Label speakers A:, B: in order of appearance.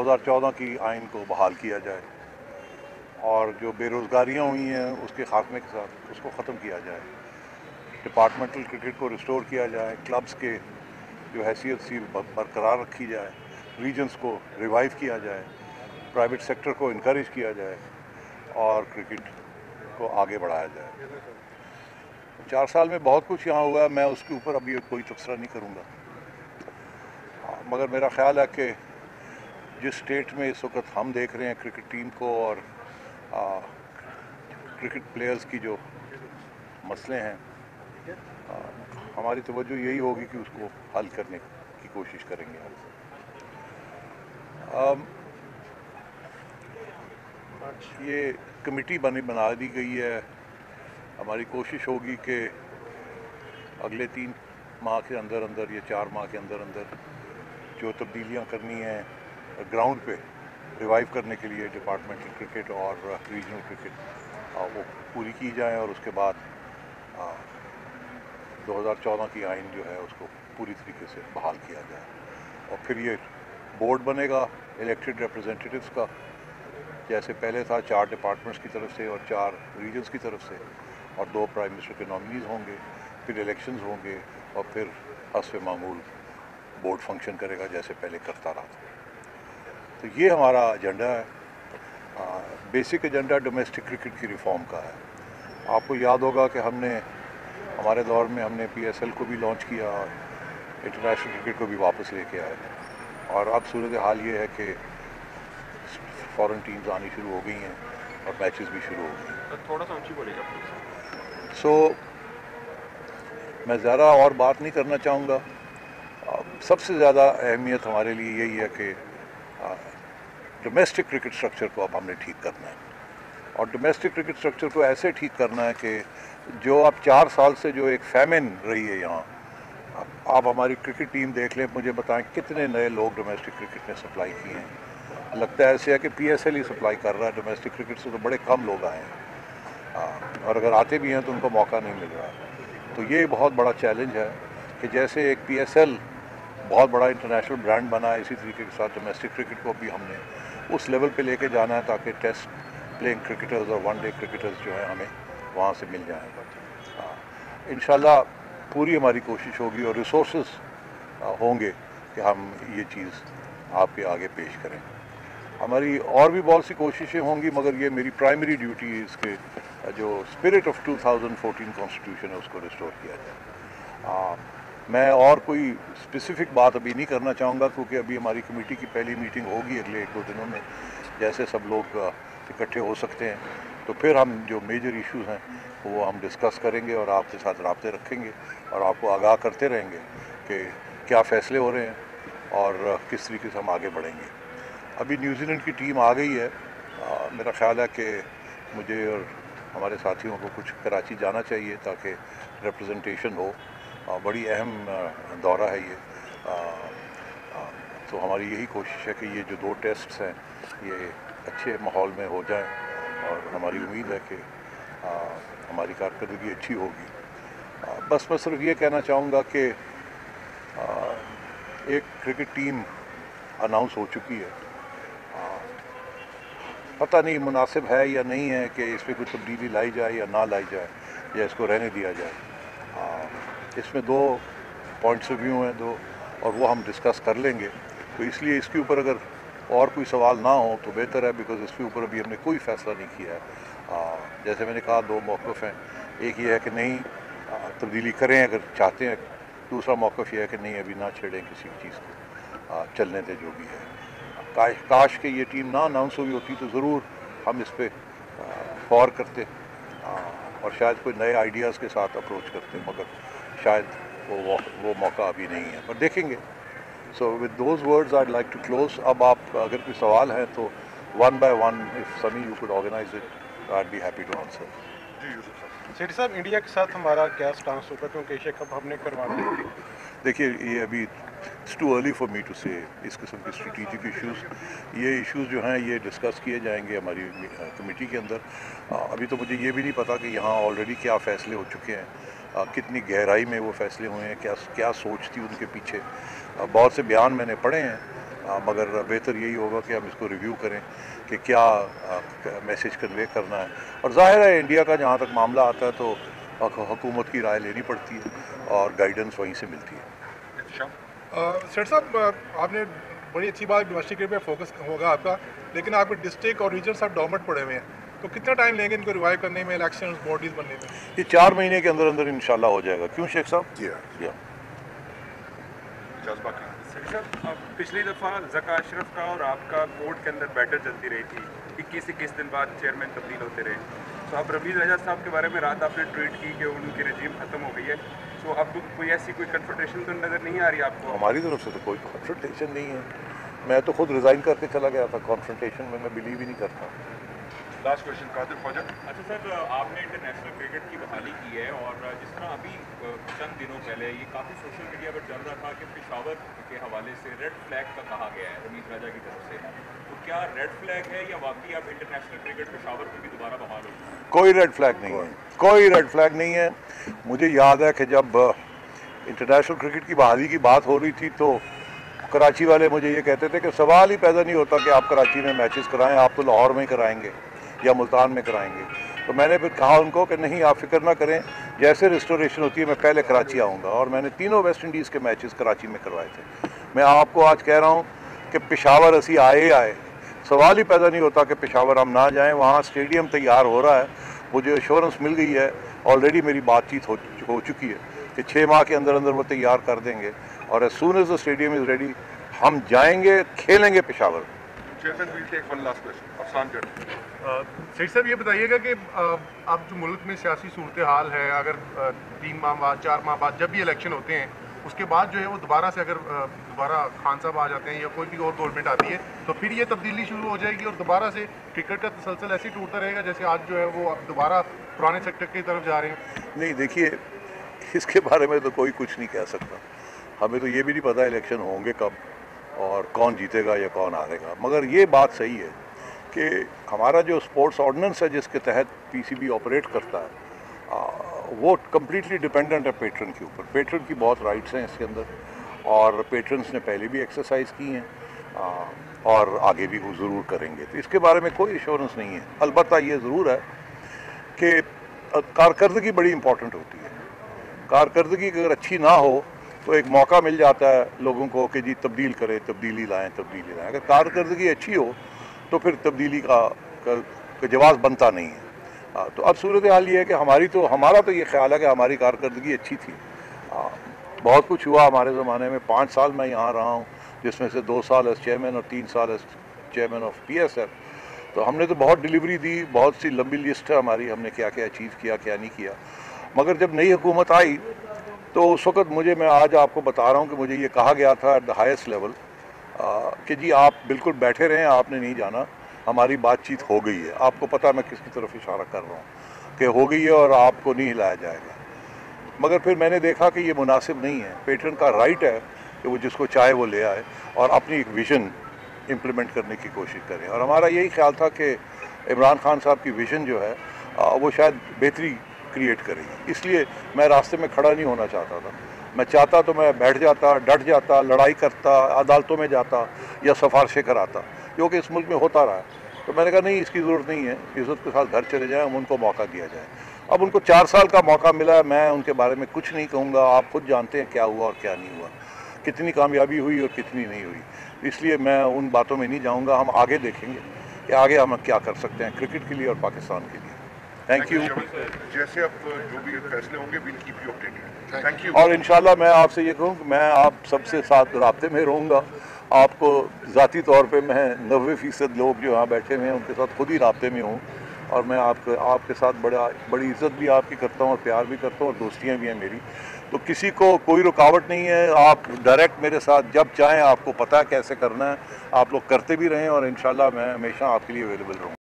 A: 2014 की आइन को बहाल किया जाए और जो बेरोज़गारियाँ हुई हैं उसके ख़ात्मे के साथ उसको ख़त्म किया जाए। डिपार्टमेंटल क्रिकेट को रिस्टोर किया जाए, क्लब्स के जो हैसियत थी बरकरार रखी जाए, रीजन्स को रिवाइव किया जाए, प्राइवेट सेक्टर को इनकरेज किया जाए और क्रिकेट को आगे बढ़ाया जाए। 4 साल में बहुत कुछ यहाँ हुआ है, मैं उसके ऊपर अभी कोई तबसरा नहीं करूँगा, मगर मेरा ख्याल है कि जिस स्टेट में इस वक्त हम देख रहे हैं क्रिकेट टीम को और क्रिकेट प्लेयर्स की जो मसले हैं, हमारी तवज्जो यही होगी कि उसको हल करने की कोशिश करेंगे हम। ये कमेटी बना दी गई है। हमारी कोशिश होगी कि अगले 3 माह के अंदर अंदर या 4 माह के अंदर अंदर जो तब्दीलियाँ करनी हैं ग्राउंड पे रिवाइव करने के लिए डिपार्टमेंटल क्रिकेट और रीजनल क्रिकेट वो पूरी की जाए और उसके बाद 2014 की आइन जो है उसको पूरी तरीके से बहाल किया जाए और फिर ये बोर्ड बनेगा इलेक्टेड रिप्रेजेंटेटिव्स का, जैसे पहले था 4 डिपार्टमेंट्स की तरफ से और 4 रीजन्स की तरफ से और 2 प्राइम मिनिस्टर के नॉमिनीज़ होंगे, फिर इलेक्शंस होंगे और फिर हस्ब मामूल बोर्ड फंक्शन करेगा जैसे पहले करता रहा था। तो ये हमारा एजेंडा है। बेसिक एजेंडा डोमेस्टिक क्रिकेट की रिफॉर्म का है। आपको याद होगा कि हमारे दौर में हमने PSL को भी लॉन्च किया, इंटरनेशनल क्रिकेट को भी वापस लेके आए और अब सूरत हाल ये है कि फॉरेन टीम्स आनी शुरू हो गई हैं और मैचेस भी शुरू हो गए हैं।
B: थोड़ा सा ऊंची बोलिएगा।
A: सो मैं ज़्यादा और बात नहीं करना चाहूँगा। सबसे ज़्यादा अहमियत हमारे लिए यही है कि डोमेस्टिक क्रिकेट स्ट्रक्चर को अब हमने ठीक करना है और डोमेस्टिक क्रिकेट स्ट्रक्चर को ऐसे ठीक करना है कि जो अब 4 साल से जो एक फैमिन रही है यहाँ, आप हमारी क्रिकेट टीम देख लें, मुझे बताएं कितने नए लोग डोमेस्टिक क्रिकेट में सप्लाई किए हैं। लगता है ऐसे है कि PSL ही सप्लाई कर रहा है, डोमेस्टिक क्रिकेट से तो बड़े कम लोग आए हैं और अगर आते भी हैं तो उनको मौका नहीं मिल रहा है। तो ये बहुत बड़ा चैलेंज है कि जैसे एक PSL बहुत बड़ा इंटरनेशनल ब्रांड बना है, इसी तरीके के साथ डोमेस्टिक क्रिकेट को भी हमने उस लेवल पे लेके जाना है ताकि टेस्ट प्लेइंग क्रिकेटर्स और वन डे क्रिकेटर्स जो हैं हमें वहाँ से मिल जाएँ। इंशाल्लाह पूरी हमारी कोशिश होगी और रिसोर्सेज होंगे कि हम ये चीज़ आपके आगे पेश करें। हमारी और भी बहुत सी कोशिशें होंगी, मगर ये मेरी प्राइमरी ड्यूटी है इसके जो स्पिरिट ऑफ 2014 कॉन्स्टिट्यूशन है उसको रिस्टोर किया जाए। मैं और कोई स्पेसिफिक बात अभी नहीं करना चाहूँगा क्योंकि अभी हमारी कमेटी की पहली मीटिंग होगी अगले 1-2 दिनों में, जैसे सब लोग इकट्ठे हो सकते हैं तो फिर हम जो मेजर इश्यूज़ हैं वो हम डिस्कस करेंगे और आपके साथ राब्ते रखेंगे और आपको आगाह करते रहेंगे कि क्या फ़ैसले हो रहे हैं और किस तरीके से हम आगे बढ़ेंगे। अभी न्यूजीलैंड की टीम आ गई है। मेरा ख़्याल है कि मुझे और हमारे साथियों को कुछ कराची जाना चाहिए ताकि रिप्रेजेंटेशन हो। बड़ी अहम दौरा है ये। तो हमारी यही कोशिश है कि ये जो 2 टेस्ट्स हैं ये अच्छे माहौल में हो जाएं और हमारी उम्मीद है कि हमारी कारकर्दगी अच्छी होगी। बस मैं सिर्फ ये कहना चाहूँगा कि एक क्रिकेट टीम अनाउंस हो चुकी है। पता नहीं मुनासिब है या नहीं है कि इस पर कोई तब्दीली लाई जाए या ना लाई जाए या इसको रहने दिया जाए। इसमें 2 पॉइंट्स ऑफ व्यू हैं 2 और वो हम डिस्कस कर लेंगे। तो इसलिए इसके ऊपर अगर और कोई सवाल ना हो तो बेहतर है, बिकॉज इसके ऊपर अभी हमने कोई फ़ैसला नहीं किया है। जैसे मैंने कहा 2 मौक़िफ़ हैं, एक ये है कि नहीं तब्दीली करें अगर चाहते हैं, दूसरा मौक़िफ़ ये है कि नहीं अभी ना छेड़ें किसी चीज़ को, चलने दें जो भी है। काश कि ये टीम ना अनाउंस हुई होती तो ज़रूर हम इस पर गौर करते और शायद कोई नए आइडियाज़ के साथ अप्रोच करते, मगर शायद वो मौका अभी नहीं है, पर देखेंगे। So with those words I like to close. अब आप अगर कोई सवाल है तो 1 by 1 if Sunny you could organise it, I be happy to answer.
B: Sethi साहब, इंडिया के साथ हमारा क्या स्टांस होगा क्योंकि एशिया कप हमने करवाना है?
A: देखिए ये अभी it's too early for me to say इस किस्म के स्ट्रेटेजिक इश्यूज़, ये इश्यूज़ जो हैं ये डिस्कस किए जाएंगे हमारी कमेटी के अंदर। अभी तो मुझे ये भी नहीं पता कि यहाँ ऑलरेडी क्या फ़ैसले हो चुके हैं, कितनी गहराई में वो फ़ैसले हुए हैं, क्या सोच थी उनके पीछे। बहुत से बयान मैंने पढ़े हैं मगर बेहतर यही होगा कि हम इसको रिव्यू करें कि क्या मैसेज कन्वे करना है। और ज़ाहिर है इंडिया का जहाँ तक मामला आता है तो हुकूमत की राय लेनी पड़ती है और गाइडेंस वहीं से मिलती है।
C: सेठ साहब, आपने बड़ी अच्छी बात डोमेस्टिक क्रिकेट पे फोकस होगा आपका, लेकिन आपके डिस्ट्रिक्ट और रीजन सब डॉर्मेंट पड़े हुए हैं, तो कितना टाइम लेंगे इनको रिवाइव करने में, इलेक्शन बॉडीज बनने में?
A: ये 4 महीने के अंदर अंदर इंशाल्लाह हो जाएगा। क्यों शेख साहब?
D: जी
E: पिछली दफ़ा ज़का अशरफ का और आपका बोर्ड के अंदर बैटल चलती रही थी, 21 दिन बाद चेयरमैन तब्दील होते रहे। तो अब रमीज़ रजा साहब के बारे में रात आपने ट्वीट की कि उनकी रजीम ख़त्म हो गई है, तो अब कोई ऐसी कोई कन्फ्रंटेशन तो नज़र नहीं आ रही आपको?
A: हमारी तरफ से तो कोई कॉन्फ्रंटेशन नहीं है। मैं तो खुद रिज़ाइन करके चला गया था। कॉन्फ्रंटेशन में मैं बिलीव ही नहीं करता।
D: Last question Qadir Khwaja.
F: अच्छा सर, आपने इंटरनेशनल क्रिकेट की बहाली की है और जिस तरह अभी चंद दिनों पहले ये काफ़ी सोशल मीडिया पर चल रहा था कि पेशावर के हवाले से रेड फ्लैग का कहा गया है रमीज़ राजा की तरफ से, तो क्या रेड फ्लैग है या वाकई आप इंटरनेशनल क्रिकेट पेशावर को भी दोबारा बहाल हो?
A: कोई रेड फ्लैग नहीं है, कोई रेड फ्लैग नहीं है। मुझे याद है कि जब इंटरनेशनल क्रिकेट की बहाली की बात हो रही थी तो कराची वाले मुझे ये कहते थे कि सवाल ही पैदा नहीं होता कि आप कराची में मैचेस कराएं, आप तो लाहौर में कराएंगे या मुल्तान में कराएंगे। तो मैंने फिर कहा उनको कि नहीं, आप फिक्र ना करें, जैसे रिस्टोरेशन होती है मैं पहले कराची आऊँगा। और मैंने तीनों वेस्ट इंडीज़ के मैचेस कराची में करवाए थे। मैं आपको आज कह रहा हूँ कि पेशावर असी आए, सवाल ही पैदा नहीं होता कि पेशावर हम ना जाएँ। वहाँ स्टेडियम तैयार हो रहा है, मुझे एश्योरेंस मिल गई है, ऑलरेडी मेरी बातचीत हो चुकी है कि 6 माह के अंदर अंदर वो तैयार कर देंगे और as soon as the stadium is ready हम जाएंगे, खेलेंगे Peshawar.
D: Chairman will take one last question. Afsan Jat.
C: Seth साहब, ये बताइएगा कि अब जो मुल्क में सियासी सूरत हाल है, अगर 3 माह बाद 4 माह बाद जब भी इलेक्शन होते हैं उसके बाद जो है वो दोबारा से अगर दोबारा खान साहब आ जाते हैं या कोई भी और गवर्नमेंट आती है तो फिर ये तब्दीली शुरू हो जाएगी और दोबारा से क्रिकेट का तसलसल ऐसे ही टूटता रहेगा जैसे आज जो है वो अब दोबारा पुराने सेक्टर की तरफ जा रहे हैं?
A: नहीं, देखिए, इसके बारे में तो कोई कुछ नहीं कह सकता। हमें तो ये भी नहीं पता इलेक्शन होंगे कब और कौन जीतेगा या कौन हारेगा। मगर ये बात सही है कि हमारा जो स्पोर्ट्स ऑर्डिनेंस है जिसके तहत पीसीबी ऑपरेट करता है वो कम्प्लीटली डिपेंडेंट है पेट्रन के ऊपर। पेट्रन की बहुत राइट्स हैं इसके अंदर और पेट्रन्स ने पहले भी एक्सरसाइज की हैं और आगे भी वो ज़रूर करेंगे। तो इसके बारे में कोई एश्योरेंस नहीं है। अलबत्ता ये ज़रूर है कि कारकर्दगी बड़ी इंपॉर्टेंट होती है। कारकर्दगी अगर अच्छी ना हो तो एक मौका मिल जाता है लोगों को कि जी तब्दील करें, तब्दीली लाएँ। अगर कारकर्दगी अच्छी हो तो फिर तब्दीली का जवाब बनता नहीं है। तो अब सूरत हाल ये है कि हमारा तो ये ख्याल है कि हमारी कारकर्दगी अच्छी थी। बहुत कुछ हुआ हमारे ज़माने में। 5 साल मैं यहाँ रहा हूँ, जिसमें से 2 साल एज चेयरमैन और 3 साल एज चेयरमैन ऑफ PSF। तो हमने तो बहुत डिलीवरी दी, बहुत सी लंबी लिस्ट है हमारी, हमने क्या क्या अचीव किया, क्या नहीं किया। मगर जब नई हुकूमत आई तो उस वक़्त मैं आज आपको बता रहा हूँ कि मुझे ये कहा गया था एट द हाईएस्ट लेवल कि जी आप बिल्कुल बैठे रहें, आपने नहीं जाना, हमारी बातचीत हो गई है। आपको पता मैं किसकी तरफ इशारा कर रहा हूँ कि हो गई है और आपको नहीं हिलाया जाएगा। मगर फिर मैंने देखा कि ये मुनासिब नहीं है। पेट्रन का राइट है कि वो जिसको चाहे वो ले आए और अपनी एक विज़न इम्प्लीमेंट करने की कोशिश करें। और हमारा यही ख्याल था कि इमरान खान साहब की विज़न जो है वो शायद बेहतरी क्रिएट करेगी। इसलिए मैं रास्ते में खड़ा नहीं होना चाहता था। मैं चाहता तो मैं बैठ जाता, डट जाता, लड़ाई करता, अदालतों में जाता या सिफारिशें कराता, जो कि इस मुल्क में होता रहा है। तो मैंने कहा नहीं, इसकी ज़रूरत नहीं है, इज़्ज़त के साथ घर चले जाएं, हम उनको मौका दिया जाए। अब उनको 4 साल का मौका मिला है, मैं उनके बारे में कुछ नहीं कहूँगा। आप खुद जानते हैं क्या हुआ और क्या नहीं हुआ, कितनी कामयाबी हुई और कितनी नहीं हुई। इसलिए मैं उन बातों में नहीं जाऊँगा। हम आगे देखेंगे कि आगे हम क्या कर सकते हैं क्रिकेट के लिए और पाकिस्तान के लिए। Thank you.
D: जैसे अब जो भी फैसले होंगे will keep you updated. Thank you.
A: और इंशाल्लाह मैं आपसे ये कहूँ कि मैं आप सबसे साथ राब्ते में रहूँगा। आपको ज़ाती तौर पे मैं 90% लोग जो यहाँ बैठे हुए हैं उनके साथ खुद ही राब्ते में हूँ और मैं आपके साथ बड़ी इज़्ज़त भी आपकी करता हूँ और प्यार भी करता हूँ और दोस्तियाँ भी हैं मेरी। तो किसी को कोई रुकावट नहीं है। आप डायरेक्ट मेरे साथ जब चाहें, आपको पता है कैसे करना है, आप लोग करते भी रहें और इंशाल्लाह मैं हमेशा आपके लिए अवेलेबल रहूँगा।